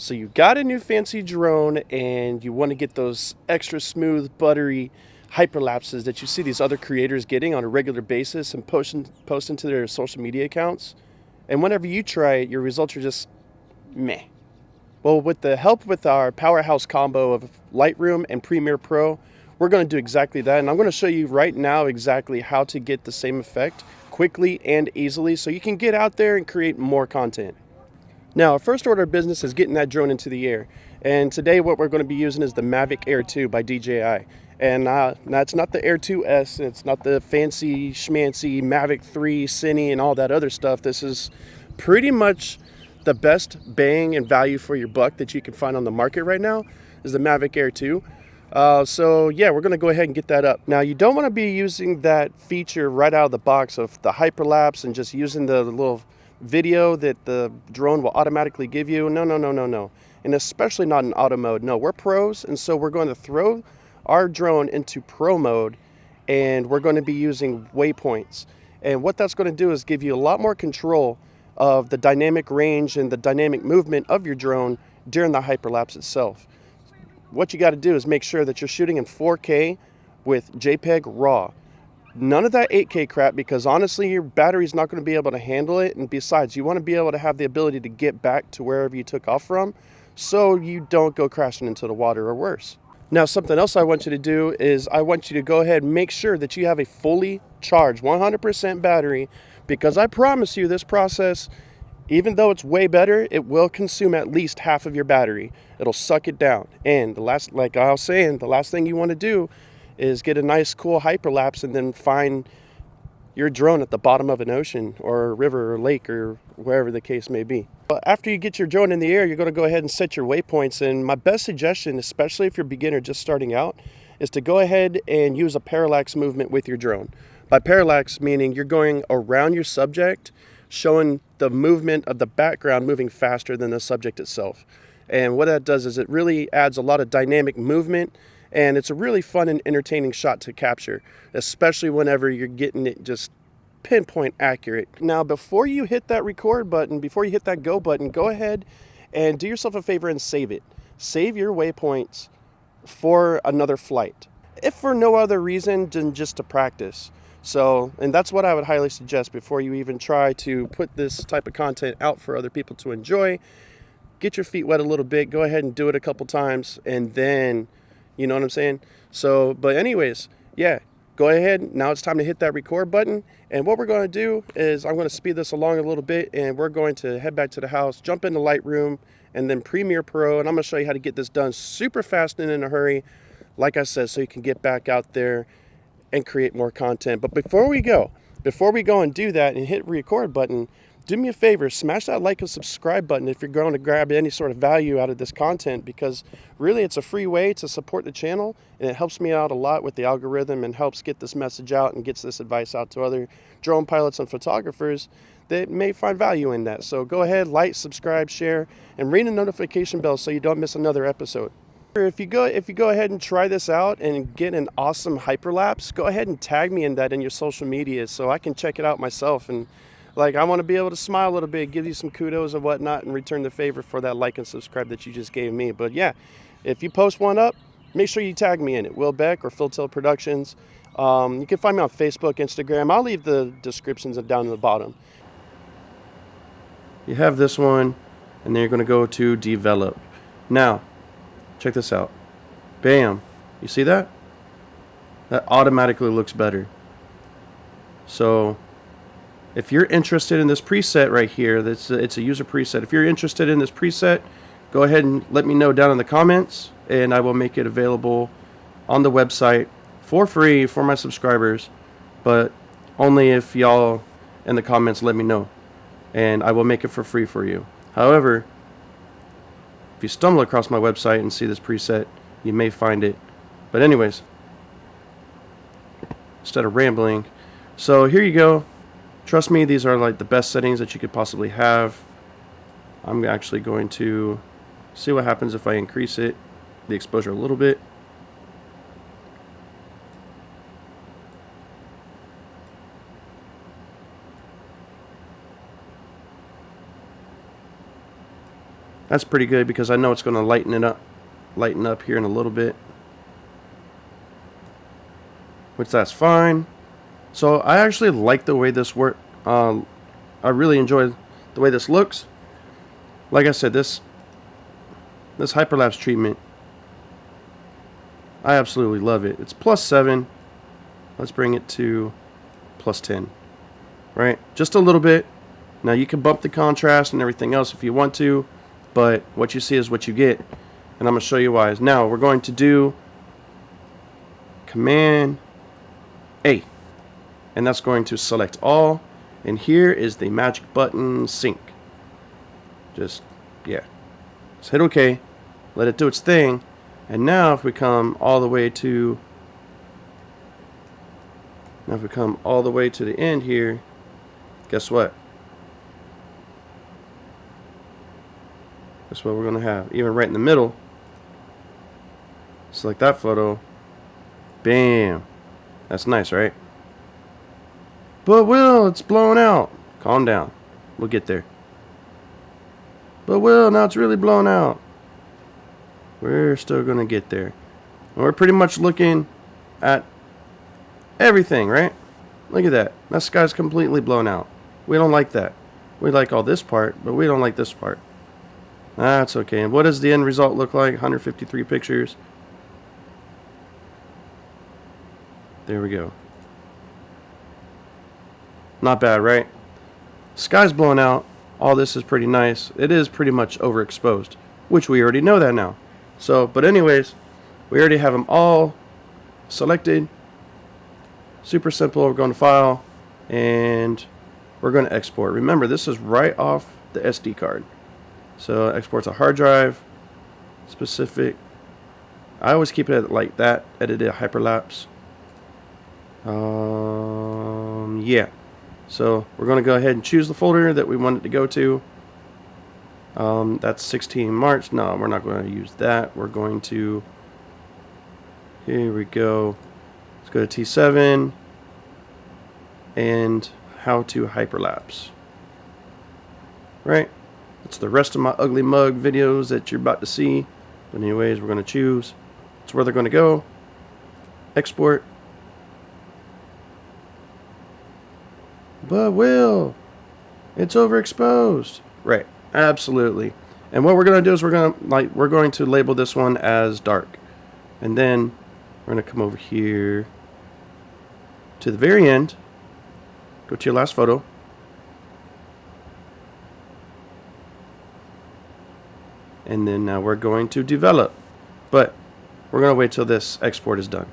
So you got a new fancy drone and you want to get those extra smooth, buttery hyperlapses that you see these other creators getting on a regular basis and posting to their social media accounts. And whenever you try it, your results are just meh. Well, with the help with our powerhouse combo of Lightroom and Premiere Pro, we're going to do exactly that. And I'm going to show you right now exactly how to get the same effect quickly and easily so you can get out there and create more content. Now, our first order of business is getting that drone into the air. And today what we're going to be using is the Mavic Air 2 by DJI. And that's not the Air 2S, it's not the fancy schmancy Mavic 3 Cine and all that other stuff. This is pretty much the best bang and value for your buck that you can find on the market right now is the Mavic Air 2. So yeah, we're going to go ahead and get that up. Now, you don't want to be using that feature right out of the box of the Hyperlapse and just using the little video that the drone will automatically give you. No. And especially not in auto mode. No, we're pros, and so we're going to throw our drone into pro mode, and we're going to be using waypoints. And what that's going to do is give you a lot more control of the dynamic range and the dynamic movement of your drone during the hyperlapse itself. What you got to do is make sure that you're shooting in 4K with JPEG RAW. None of that 8K crap, because honestly your battery's not going to be able to handle it, and besides, you want to be able to have the ability to get back to wherever you took off from so you don't go crashing into the water or worse. Now, something else I want you to do is I want you to go ahead and make sure that you have a fully charged 100% battery, because I promise you this process, even though it's way better, it will consume at least half of your battery. It'll suck it down. And like I was saying, the last thing you want to do is get a nice cool hyperlapse and then find your drone at the bottom of an ocean or a river or lake or wherever the case may be. But after you get your drone in the air, you're going to go ahead and set your waypoints. And my best suggestion, especially if you're a beginner just starting out, is to go ahead and use a parallax movement with your drone. By parallax, meaning you're going around your subject, showing the movement of the background moving faster than the subject itself. And what that does is it really adds a lot of dynamic movement, and it's a really fun and entertaining shot to capture, especially whenever you're getting it just pinpoint accurate. Now, before you hit that record button, before you hit that go button, go ahead and do yourself a favor and save it. Save your waypoints for another flight, if for no other reason than just to practice. So, and that's what I would highly suggest before you even try to put this type of content out for other people to enjoy. Get your feet wet a little bit, go ahead and do it a couple times, and then, you know what I'm saying? So, but anyways, yeah, go ahead. Now it's time to hit that record button. And what we're going to do is I'm going to speed this along a little bit, and we're going to head back to the house, jump into Lightroom, and then Premiere Pro, and I'm going to show you how to get this done super fast and in a hurry, like I said, so you can get back out there and create more content. But before we go and do that and hit record button, do me a favor, smash that like and subscribe button if you're going to grab any sort of value out of this content, because really it's a free way to support the channel, and it helps me out a lot with the algorithm and helps get this message out and gets this advice out to other drone pilots and photographers that may find value in that. So go ahead, like, subscribe, share, and ring the notification bell so you don't miss another episode. If you go ahead and try this out and get an awesome hyperlapse, go ahead and tag me in that in your social media so I can check it out myself. And like, I want to be able to smile a little bit, give you some kudos and whatnot, and return the favor for that like and subscribe that you just gave me. But yeah, if you post one up, make sure you tag me in it, Will Beck or Philtel Productions. You can find me on Facebook, Instagram. I'll leave the descriptions down in the bottom. You have this one, and then you're going to go to develop. Now, check this out. Bam. You see that? That automatically looks better. So if you're interested in this preset right here, it's a user preset. If you're interested in this preset, go ahead and let me know down in the comments, and I will make it available on the website for free for my subscribers, but only if y'all in the comments let me know, and I will make it for free for you. However, if you stumble across my website and see this preset, you may find it. But anyways, instead of rambling, so here you go. Trust me, these are like the best settings that you could possibly have. I'm actually going to see what happens if I increase the exposure a little bit. That's pretty good because I know it's going to lighten up here in a little bit, which that's fine. So I actually like the way this works. I really enjoy the way this looks. Like I said, this hyperlapse treatment, I absolutely love it. It's +7. Let's bring it to +10. Right? Just a little bit. Now you can bump the contrast and everything else if you want to, but what you see is what you get. And I'm going to show you why. Now we're going to do Command A. And that's going to select all. And here is the magic button, sync. Just, yeah. Just hit OK. Let it do its thing. And now if we come all the way to the end here, guess what? That's what we're going to have. Even right in the middle. Select that photo. Bam. That's nice, right? But Will, it's blowing out. Calm down. We'll get there. But Will, now it's really blown out. We're still going to get there. And we're pretty much looking at everything, right? Look at that. That sky's completely blown out. We don't like that. We like all this part, but we don't like this part. That's okay. And what does the end result look like? 153 pictures. There we go. Not bad, right? Sky's blown out. All this is pretty nice. It is pretty much overexposed, which we already know that now. So, but anyways, we already have them all selected. Super simple. We're going to File, and we're going to export. Remember, this is right off the SD card. So, export to hard drive, specific. I always keep it like that, edited hyperlapse. Yeah. So we're going to go ahead and choose the folder that we want it to go to. That's 16 March. No, we're not going to use that. We're going to, here we go. Let's go to T7 and how to hyperlapse. Right? It's the rest of my ugly mug videos that you're about to see. But anyways, we're going to choose. It's where they're going to go. Export. But Will, it's overexposed. Right, absolutely. And what we're going to do is we're going to label this one as dark. And then we're going to come over here to the very end. Go to your last photo. And then now we're going to develop. But we're going to wait till this export is done.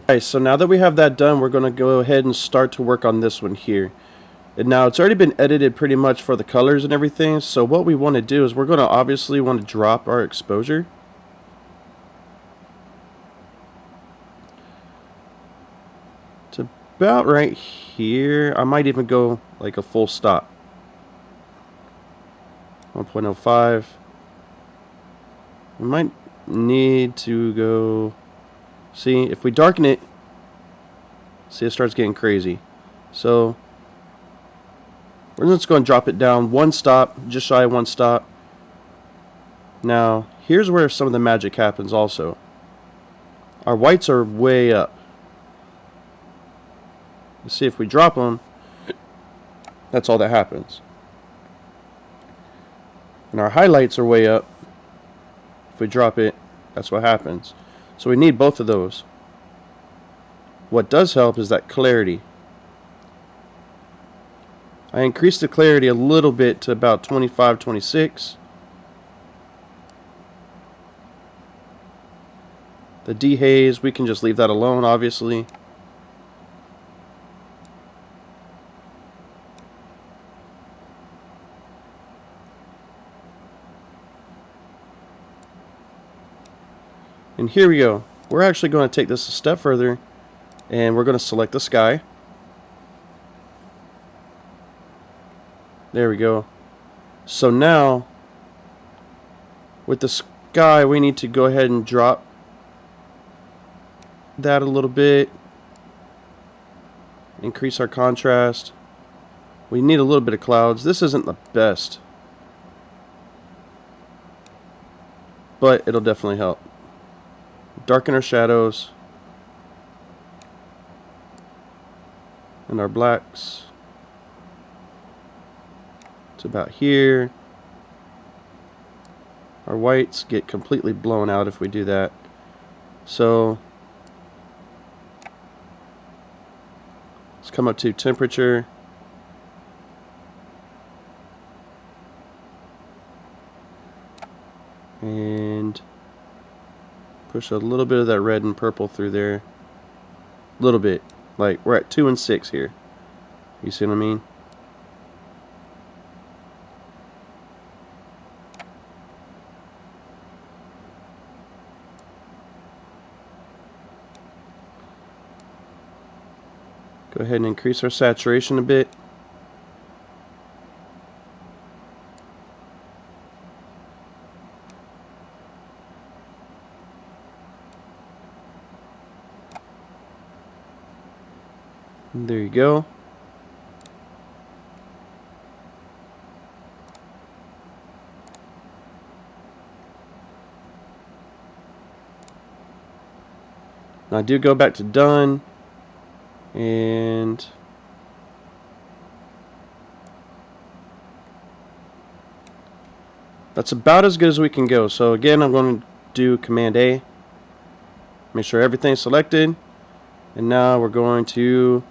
Alright, so now that we have that done, we're going to go ahead and start to work on this one here. And now it's already been edited pretty much for the colors and everything. So what we want to do is we're going to obviously want to drop our exposure. It's about right here. I might even go like a full stop. 1.05. We might need to go... See, if we darken it, see, it starts getting crazy. So, we're just going to drop it down one stop, just shy of one stop. Now, here's where some of the magic happens also. Our whites are way up. Let's see, if we drop them, that's all that happens. And our highlights are way up. If we drop it, that's what happens. So we need both of those. What does help is that clarity. I increased the clarity a little bit to about 25, 26. The dehaze, we can just leave that alone, obviously. And here we go. We're actually going to take this a step further, and we're going to select the sky. There we go. So now, with the sky, we need to go ahead and drop that a little bit. Increase our contrast. We need a little bit of clouds. This isn't the best, but it'll definitely help. Darken our shadows and our blacks. It's about here. Our whites get completely blown out if we do that. So let's come up to temperature. And push a little bit of that red and purple through there. A little bit. Like, we're at 2 and 6 here. You see what I mean? Go ahead and increase our saturation a bit. And there you go. Now I do go back to done, and that's about as good as we can go. So again, I'm going to do Command A. Make sure everything's selected. And now we're going to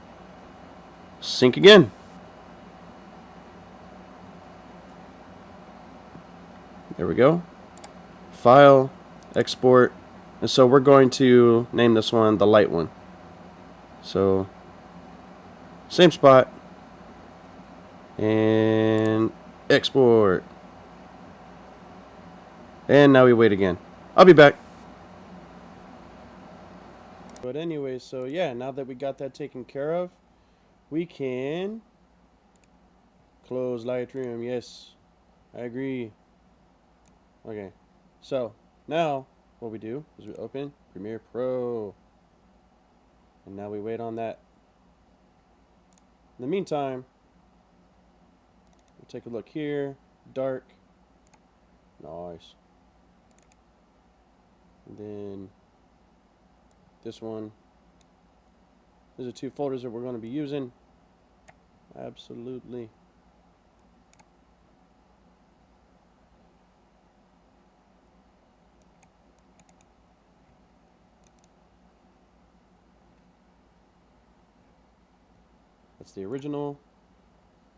sync again. There we go. File, export. And so we're going to name this one the light one. So same spot. And export. And now we wait again. I'll be back. But anyway, so yeah, now that we got that taken care of, we can close Lightroom. Yes, I agree. Okay, so now what we do is we open Premiere Pro, and now we wait on that. In the meantime, we'll take a look here. Dark, nice. And then this one. These are 2 folders that we're going to be using. Absolutely. That's the original.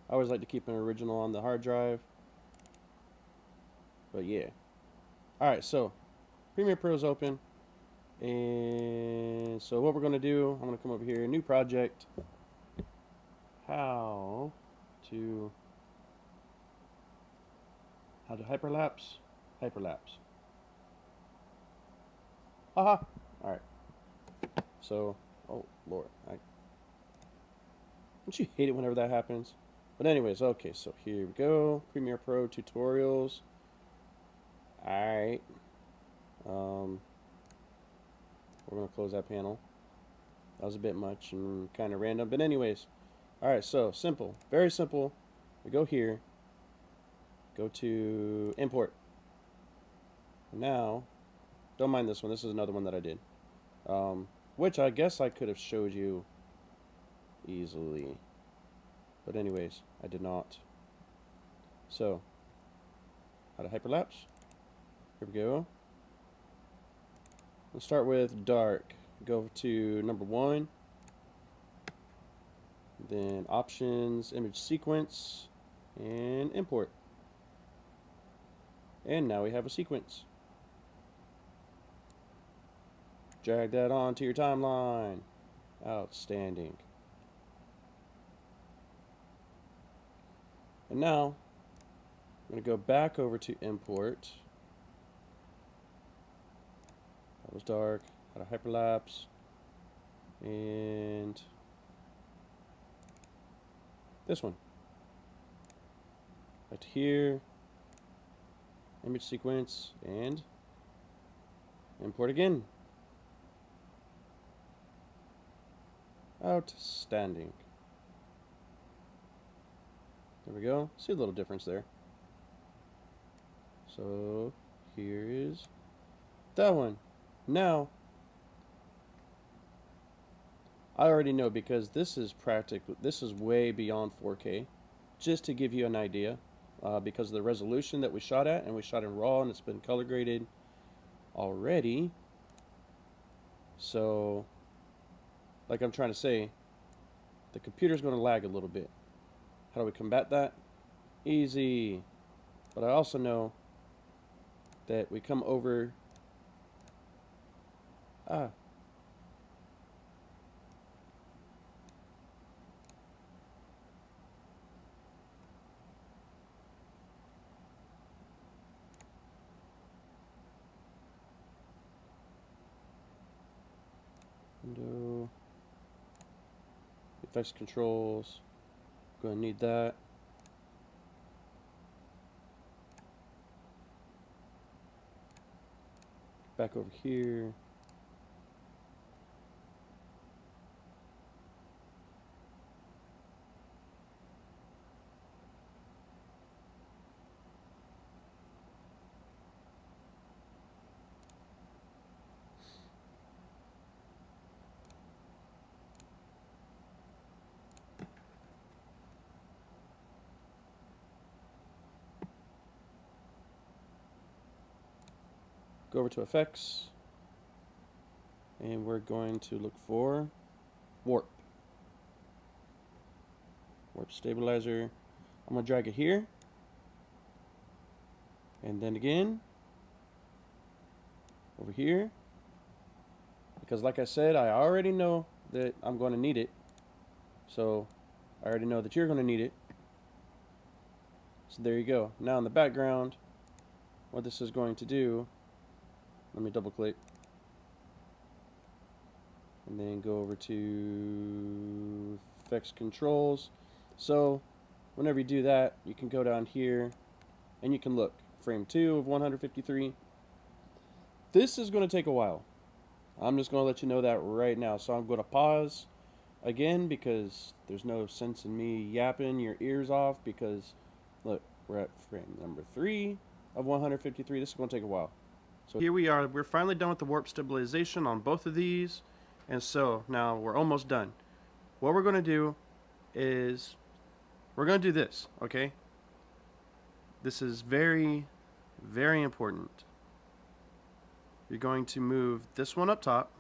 I always like to keep an original on the hard drive. But yeah. Alright, so Premiere Pro is open. And so what we're going to do, I'm going to come over here, new project. How to hyperlapse? Hyperlapse. Haha. Alright. So, oh Lord. Don't you hate it whenever that happens? But anyways, okay, so here we go. Premiere Pro tutorials. Alright. We're going to close that panel. That was a bit much and kind of random. But anyways. Alright, so simple. Very simple. We go here. Go to import. And now, don't mind this one. This is another one that I did. Which I guess I could have showed you easily. But anyways, I did not. So, how to hyperlapse. Here we go. Let's start with dark. Go to number 1. Then options, image sequence, and import. And now we have a sequence. Drag that onto your timeline. Outstanding. And now, I'm going to go back over to import. That was dark. Had a hyperlapse. And this one. Right here. Image sequence. And import again. Outstanding. There we go. See a little difference there. So here is that one. Now, I already know because this is practical. This is way beyond 4K. Just to give you an idea, because of the resolution that we shot at, and we shot in RAW, and it's been color graded already. So, like I'm trying to say, the computer's going to lag a little bit. How do we combat that? Easy. But I also know that we come over. Window. Effects controls. Going to need that. Back over here. Go over to effects, and we're going to look for warp. Warp stabilizer. I'm going to drag it here, and then again over here, because like I said, I already know that I'm going to need it, so I already know that you're going to need it. So there you go. Now in the background, what this is going to do, let me double click and then go over to effects controls. So whenever you do that, you can go down here and you can look frame 2 of 153. This is going to take a while. I'm just going to let you know that right now. So I'm going to pause again because there's no sense in me yapping your ears off, because look, we're at frame number 3 of 153. This is going to take a while. So here we are. We're finally done with the warp stabilization on both of these. And so now we're almost done. What we're going to do is we're going to do this, okay? This is very, very important. You're going to move this one up top.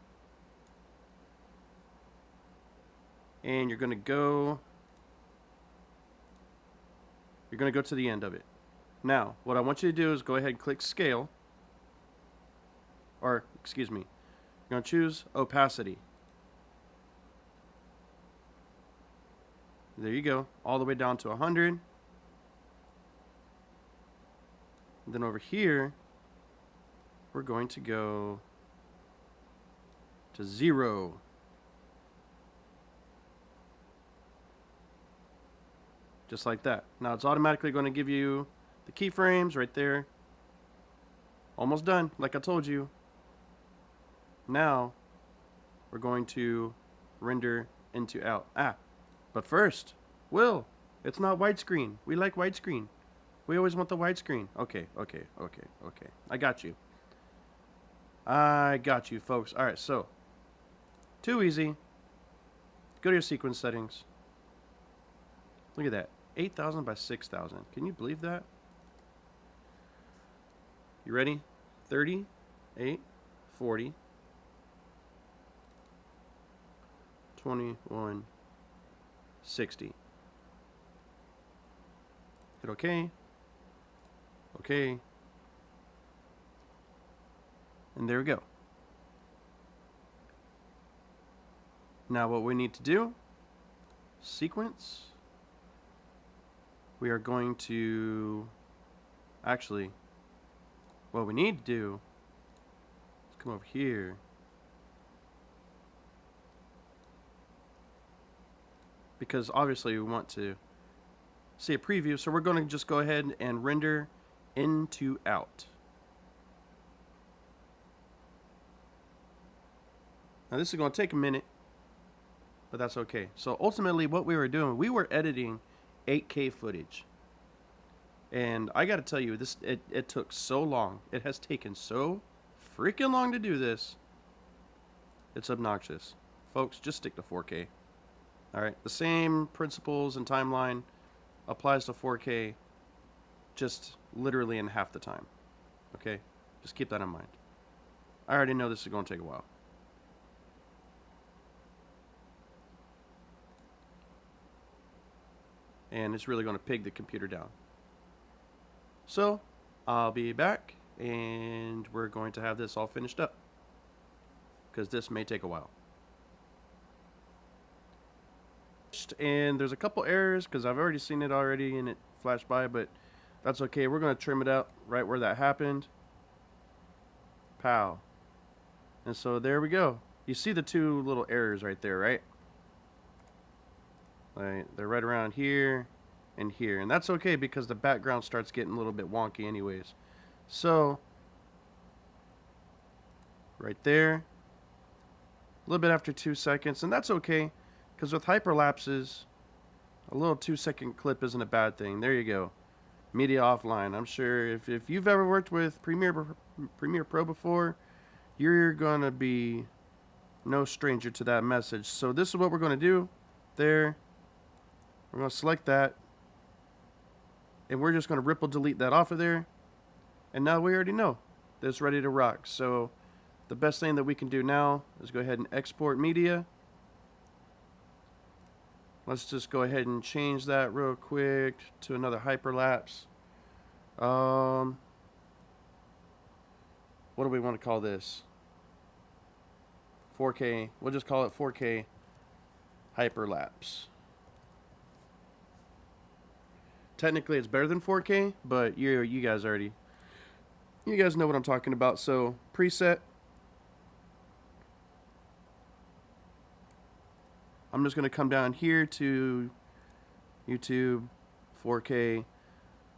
And you're going to go to the end of it. Now, what I want you to do is go ahead and click scale. Or, excuse me, you're going to choose opacity. There you go, all the way down to 100. And then over here, we're going to go to 0. Just like that. Now it's automatically going to give you the keyframes right there. Almost done, like I told you. Now we're going to render into out. But first, Will, it's not widescreen. We like widescreen. We always want the widescreen. Okay. I got you, folks. All right, so too easy. Go to your sequence settings. Look at that, 8,000 by 6,000. Can you believe that? You ready? 30, 8, 40, 21, 60. Hit OK. OK. And there we go. Now what we need to do, sequence. We are going to, actually, what we need to do is come over here. Because obviously we want to see a preview, so we're going to just go ahead and render into out. Now this is going to take a minute, but that's okay. So ultimately what we were doing, we were editing 8K footage. And I got to tell you, it took so long. It has taken so freaking long to do this. It's obnoxious. Folks, just stick to 4K. Alright, the same principles and timeline applies to 4K, just literally in half the time. Okay? Just keep that in mind. I already know this is going to take a while. And it's really going to pig the computer down. So, I'll be back, and we're going to have this all finished up, because this may take a while. And there's a couple errors, because I've already seen it already, and it flashed by, but that's okay. We're going to trim it out right where that happened. Pow. And so there we go. You see the two little errors right there, right? They're right around here and here. And that's okay because the background starts getting a little bit wonky anyways. So, right there. A little bit after 2 seconds. And that's okay because with hyperlapses, a little 2-second clip isn't a bad thing. There you go. Media offline. I'm sure if you've ever worked with Premiere Pro before, you're going to be no stranger to that message. So this is what we're going to do. There. We're going to select that. And we're just going to ripple delete that off of there. And now we already know that it's ready to rock. So the best thing that we can do now is go ahead and export media. Let's just go ahead and change that real quick to another hyperlapse. What do we want to call this? 4K. We'll just call it 4K hyperlapse. Technically, it's better than 4K, but you guys know what I'm talking about. So preset. I'm just going to come down here to YouTube 4K.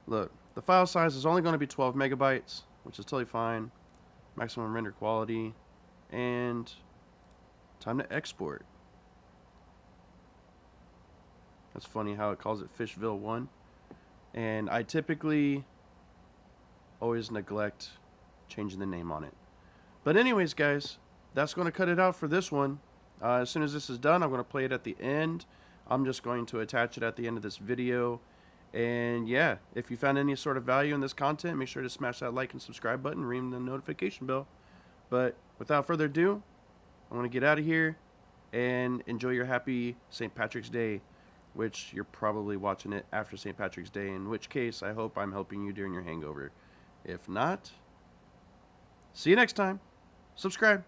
Look, the file size is only going to be 12 megabytes, which is totally fine. Maximum render quality. And time to export. That's funny how it calls it Fishville 1. And I typically always neglect changing the name on it. But anyways, guys, that's going to cut it out for this one. As soon as this is done, I'm going to play it at the end. I'm just going to attach it at the end of this video. And yeah, if you found any sort of value in this content, make sure to smash that like and subscribe button, ring the notification bell. But without further ado, I want to get out of here and enjoy your happy St. Patrick's Day, which you're probably watching it after St. Patrick's Day, in which case I hope I'm helping you during your hangover. If not, see you next time. Subscribe.